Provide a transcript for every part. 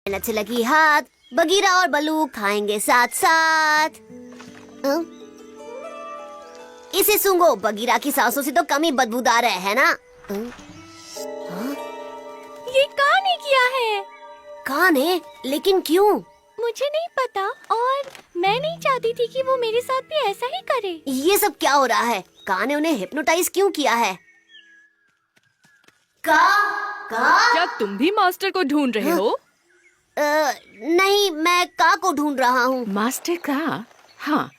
अच्छे लगी हाथ, बगीरा और बलू खाएंगे साथ साथ। इसे सूंघो, बगीरा की सांसों से तो कम ही बदबूदार है ना? ये कहाँ ने किया है? कान है, लेकिन क्यों? मुझे नहीं पता और मैं नहीं चाहती थी कि वो मेरे साथ भी ऐसा ही करे। ये सब क्या हो रहा है? कान ने उन्हें हिप्नोटाइज क्यों किया है? का? क्या तुम भी मास्टर को ढूंढ रहे हो? नहीं, मैं का को ढूंढ रहा हूँ। मास्टर का? हाँ,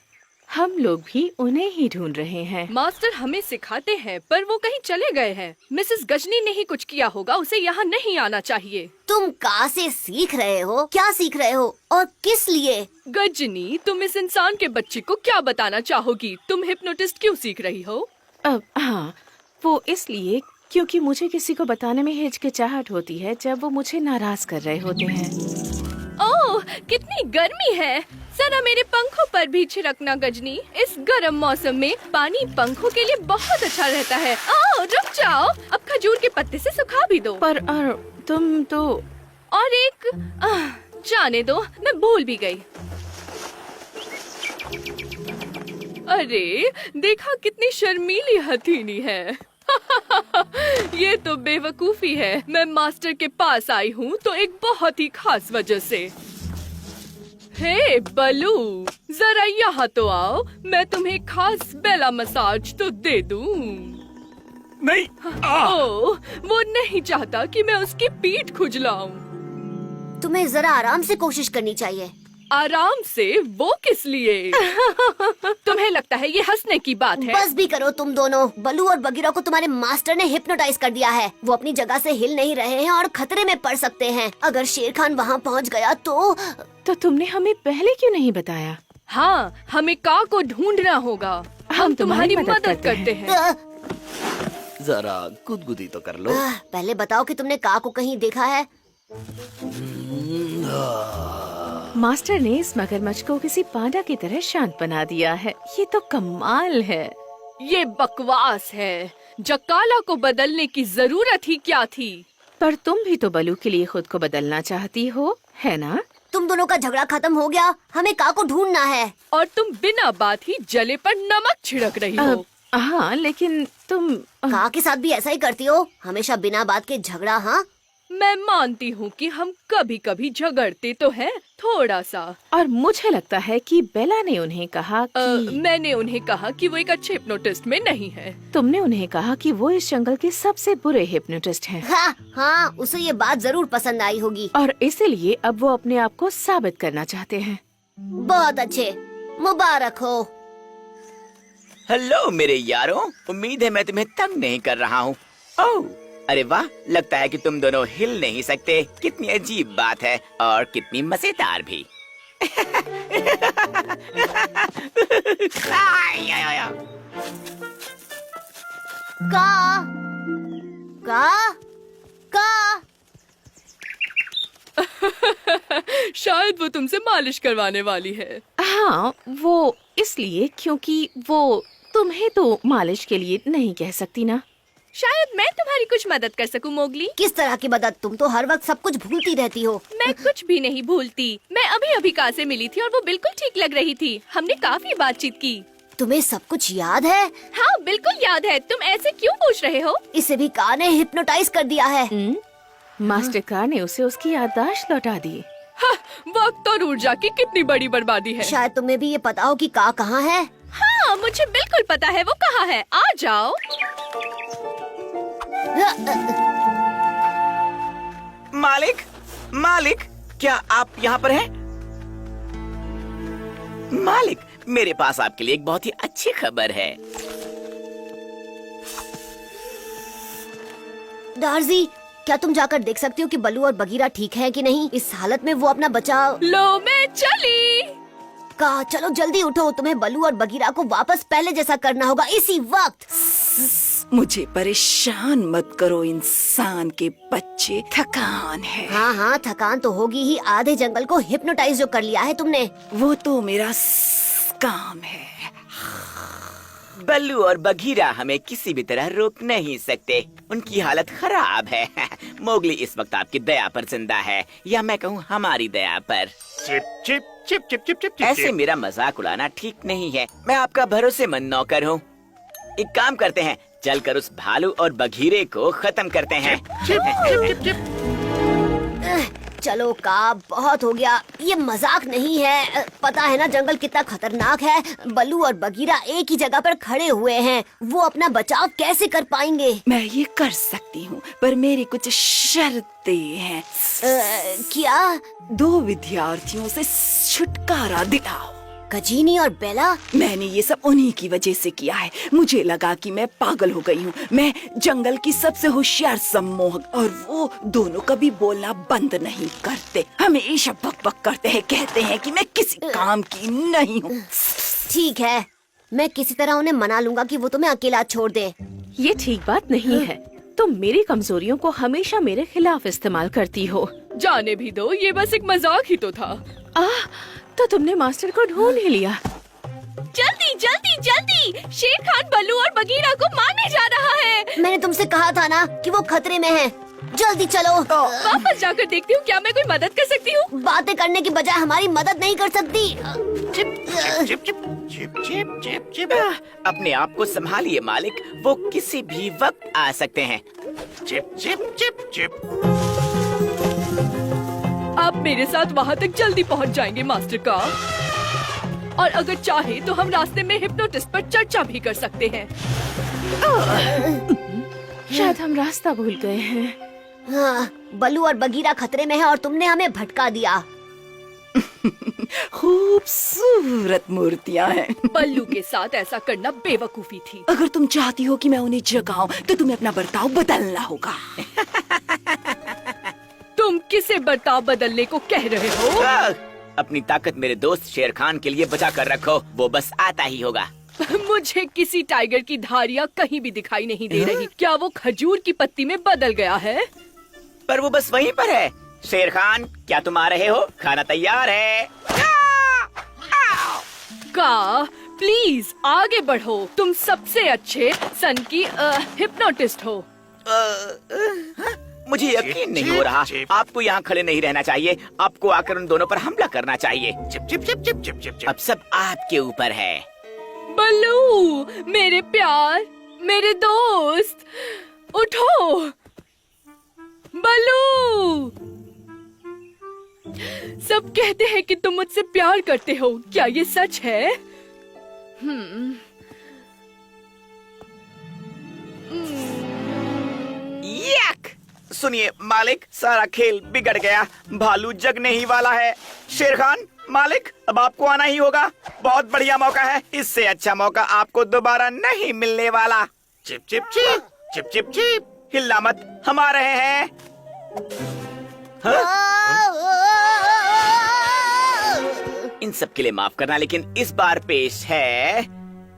हम लोग भी उन्हें ही ढूंढ रहे हैं। मास्टर हमें सिखाते हैं पर वो कहीं चले गए हैं। मिसेस गजनी ने ही कुछ किया होगा, उसे यहाँ नहीं आना चाहिए। तुम का से सीख रहे हो? क्या सीख रहे हो और किस लिए? गजनी, तुम इस इंसान के बच्चे को क्या बताना चाहोगी? तुम हिप्नोटिस्ट क्यों सीख रही हो? हाँ, वो इसलिए क्योंकि मुझे किसी को बताने में हिचकिचाहट होती है जब वो मुझे नाराज कर रहे होते हैं। ओह, कितनी गर्मी है। जरा मेरे पंखों पर भी छिड़कना गजनी। इस गर्म मौसम में पानी पंखों के लिए बहुत अच्छा रहता है। ओह, रुक जाओ, अब खजूर के पत्ते से सुखा भी दो। पर तुम तो और एक जाने दो, मैं भूल भी गई। अरे देखा, कितनी शर्मीली हथीनी है। ये तो बेवकूफी है। मैं मास्टर के पास आई हूँ तो एक बहुत ही खास वजह से। हे बलू, जरा यहाँ तो आओ, मैं तुम्हें खास बेला मसाज तो दे दूँ। नहीं। ओह, वो नहीं चाहता कि मैं उसकी पीठ खुजलाऊं। तुम्हें जरा आराम से कोशिश करनी चाहिए। आराम से? वो किस लिए? तुम्हें लगता है ये हंसने की बात है? बस भी करो तुम दोनों। बलू और बगीरा को तुम्हारे मास्टर ने हिप्नोटाइज कर दिया है। वो अपनी जगह से हिल नहीं रहे हैं और खतरे में पड़ सकते हैं। अगर शेर खान वहाँ पहुँच गया तो तुमने हमें पहले क्यों नहीं बताया? हाँ, हमें का को ढूंढना होगा। हम तुम्हारी मदद करते हैं। जरा गुदगुदी तो कर लो। पहले बताओ कि तुमने का को कहीं देखा है? मास्टर ने इस मगरमच्छ को किसी पांडा की तरह शांत बना दिया है। ये तो कमाल है। ये बकवास है। जकाला को बदलने की जरूरत ही क्या थी? पर तुम भी तो बलू के लिए खुद को बदलना चाहती हो, है ना? तुम दोनों का झगड़ा खत्म हो गया, हमें का को ढूंढना है। और तुम बिना बात ही जले पर नमक छिड़क रही हो। हाँ, लेकिन तुम का के साथ भी ऐसा ही करती हो, हमेशा बिना बात के झगड़ा। हाँ, मैं मानती हूँ कि हम कभी कभी झगड़ते तो हैं, थोड़ा सा। और मुझे लगता है कि बेला ने उन्हें कहा कि मैंने उन्हें कहा कि वो एक अच्छे हिप्नोटिस्ट में नहीं है। तुमने उन्हें कहा कि वो इस जंगल के सबसे बुरे हिप्नोटिस्ट हैं। हाँ, उसे ये बात जरूर पसंद आई होगी। और इसीलिए अब वो अपने आप को साबित करना चाहते हैं। बहुत अच्छे, मुबारक हो। हेलो मेरे यारों, उम्मीद है मैं तुम्हें तंग नहीं कर रहा हूँ। ओह, अरे वाह, लगता है कि तुम दोनों हिल नहीं सकते। कितनी अजीब बात है और कितनी मजेदार भी। का शायद वो तुमसे मालिश करवाने वाली है। हाँ, वो इसलिए क्योंकि वो तुम्हें तो मालिश के लिए नहीं कह सकती ना। शायद मैं तुम्हारी कुछ मदद कर सकूं, मोगली। किस तरह की मदद? तुम तो हर वक्त सब कुछ भूलती रहती हो। मैं कुछ भी नहीं भूलती। मैं अभी अभी का से मिली थी और वो बिल्कुल ठीक लग रही थी। हमने काफी बातचीत की। तुम्हें सब कुछ याद है? हाँ, बिल्कुल याद है। तुम ऐसे क्यों पूछ रहे हो? इसे भी का ने हिप्नोटाइज कर दिया है। मास्टर का ने उसे उसकी याददाश्त लौटा दी। वक्त और ऊर्जा की कितनी बड़ी बर्बादी है। शायद तुम्हें भी ये पता हो कि का कहाँ है। हाँ, मुझे बिल्कुल पता है वो कहाँ है। आ जाओ। मालिक, मालिक, क्या आप यहाँ पर हैं? मालिक, मेरे पास आपके लिए एक बहुत ही अच्छी खबर है। डार्जी, क्या तुम जाकर देख सकती हो कि बलू और बगीरा ठीक है कि नहीं? इस हालत में वो अपना बचाव। लो, मैं चली। का चलो जल्दी उठो, तुम्हें बलू और बगीरा को वापस पहले जैसा करना होगा, इसी वक्त। मुझे परेशान मत करो इंसान के बच्चे, थकान है। हाँ, थकान तो होगी ही। आधे जंगल को हिप्नोटाइज जो कर लिया है तुमने। वो तो मेरा काम है। बल्लू और बघीरा हमें किसी भी तरह रोक नहीं सकते। उनकी हालत खराब है। मोगली इस वक्त आपकी दया पर जिंदा है, या मैं कहूँ हमारी दया पर। Chip chip chip chip chip chip ऐसे चिप। मेरा मजाक उड़ाना ठीक नहीं है। मैं आपका भरोसेमंद नौकर हूँ। एक काम करते हैं, चलकर उस भालू और बघीरे को खत्म करते हैं। Chip chip chip chip. चलो का बहुत हो गया, ये मजाक नहीं है। पता है ना जंगल कितना खतरनाक है। बल्लू और बगीरा एक ही जगह पर खड़े हुए हैं, वो अपना बचाव कैसे कर पाएंगे? मैं ये कर सकती हूँ, पर मेरी कुछ शर्तें हैं। क्या? 2 विद्यार्थियों से छुटकारा दिलाओ। गजीनी और बेला? मैंने ये सब उन्हीं की वजह से किया है। मुझे लगा कि मैं पागल हो गई हूँ। मैं जंगल की सबसे होशियार सम्मोहक, और वो दोनों कभी बोलना बंद नहीं करते। हमेशा बक करते हैं, कहते हैं कि मैं किसी काम की नहीं हूँ। ठीक है, मैं किसी तरह उन्हें मना लूंगा कि वो तुम्हें अकेला छोड़ दे। ये ठीक बात नहीं है। तुम मेरी कमजोरियों को हमेशा मेरे खिलाफ इस्तेमाल करती हो। जाने भी दो, ये बस एक मजाक ही तो था। तो तुमने मास्टर को ढूंढ ही लिया। जल्दी जल्दी जल्दी, शेर खान बल्लू और बगीरा को मारने जा रहा है। मैंने तुमसे कहा था ना कि वो खतरे में है। जल्दी चलो। वापस जाकर देखती हूँ क्या मैं कोई मदद कर सकती हूँ। बातें करने की बजाय हमारी मदद नहीं कर सकती। Chip chip chip chip chip chip chip. अपने आप को संभालिए मालिक, वो किसी भी वक्त आ सकते हैं। Chip chip chip chip. आप मेरे साथ वहाँ तक जल्दी पहुँच जाएंगे मास्टर का। और अगर चाहे तो हम रास्ते में हिप्नोटिस्ट पर चर्चा भी कर सकते हैं। शायद हम रास्ता भूल गए हैं। हाँ, बल्लू और बगीरा खतरे में है और तुमने हमें भटका दिया। खूबसूरत मूर्तियाँ हैं। बल्लू के साथ ऐसा करना बेवकूफी थी। अगर तुम चाहती हो कि मैं उन्हें जगाऊं, तो तुम्हें अपना बर्ताव बदलना होगा। तुम किसे बर्ताव बदलने को कह रहे हो? अपनी ताकत मेरे दोस्त शेर खान के लिए बचा कर रखो, वो बस आता ही होगा। मुझे किसी टाइगर की धारियाँ कहीं भी दिखाई नहीं दे रही। क्या वो खजूर की पत्ती में बदल गया है? पर वो बस वहीं पर है। शेर खान, क्या तुम आ रहे हो? खाना तैयार है। का प्लीज आगे बढ़ो। तुम सबसे अच्छे सन की हिप्नोटिस्ट हो। मुझे यकीन नहीं हो रहा। आपको यहाँ खड़े नहीं रहना चाहिए, आपको आकर उन दोनों पर हमला करना चाहिए। Chip chip chip chip chip chip chip. अब सब आपके ऊपर है। बल्लू, मेरे प्यार, मेरे दोस्त, उठो। बल्लू, सब कहते हैं कि तुम मुझसे प्यार करते हो, क्या ये सच है? यक! सुनिए मालिक, सारा खेल बिगड़ गया। भालू जगने ही वाला है। शेर खान, मालिक, अब आपको आना ही होगा। बहुत बढ़िया मौका है, इससे अच्छा मौका आपको दोबारा नहीं मिलने वाला। Chip chip chip chip chip chip. हिलना मत, हम आ रहे हैं। इन सब के लिए माफ करना, लेकिन इस बार पेश है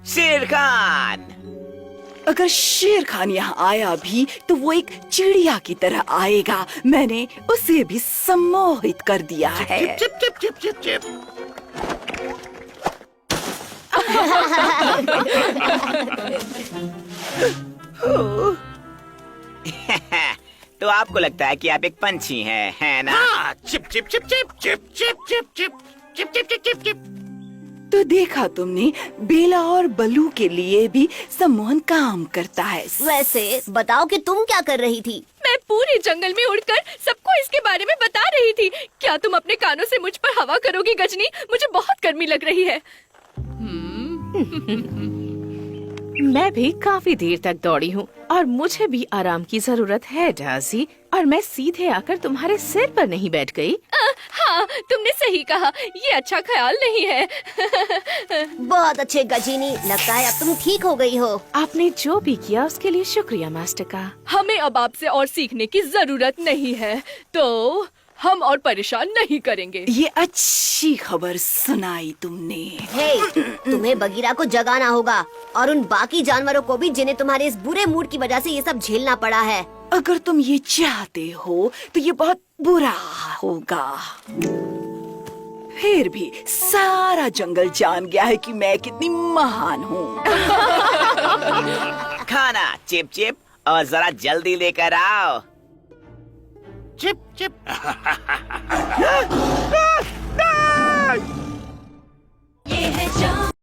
शेर खान। अगर शेर खान यहाँ आया भी, तो वो एक चिड़िया की तरह आएगा। मैंने उसे भी सम्मोहित कर दिया है। Chip chip chip chip chip. तो आपको लगता है कि आप एक पंछी हैं, है ना? हाँ, chip chip chip chip chip chip chip chip chip chip chip chip chip. तो देखा तुमने, बेला और बल्लू के लिए भी सम्मोहन काम करता है। वैसे बताओ कि तुम क्या कर रही थी? मैं पूरे जंगल में उड़कर सबको इसके बारे में बता रही थी। क्या तुम अपने कानों से मुझ पर हवा करोगी गजनी? मुझे बहुत गर्मी लग रही है। मैं भी काफी देर तक दौड़ी हूँ और मुझे भी आराम की जरूरत है डाजी। और मैं सीधे आकर तुम्हारे सिर पर नहीं बैठ गई। हाँ, तुमने सही कहा, ये अच्छा ख्याल नहीं है। बहुत अच्छे गजीनी, लगता है अब तुम ठीक हो गई हो। आपने जो भी किया उसके लिए शुक्रिया मास्टर का। हमें अब आपसे और सीखने की जरूरत नहीं है, तो हम और परेशान नहीं करेंगे। ये अच्छी खबर सुनाई तुमने। हे, तुम्हें बगीरा को जगाना होगा और उन बाकी जानवरों को भी जिन्हें तुम्हारे इस बुरे मूड की वजह से ये सब झेलना पड़ा है। अगर तुम ये चाहते हो तो ये बहुत बुरा होगा। फिर भी सारा जंगल जान गया है कि मैं कितनी महान हूँ। खाना चिप चिप और जरा जल्दी लेकर आओ। Chip chip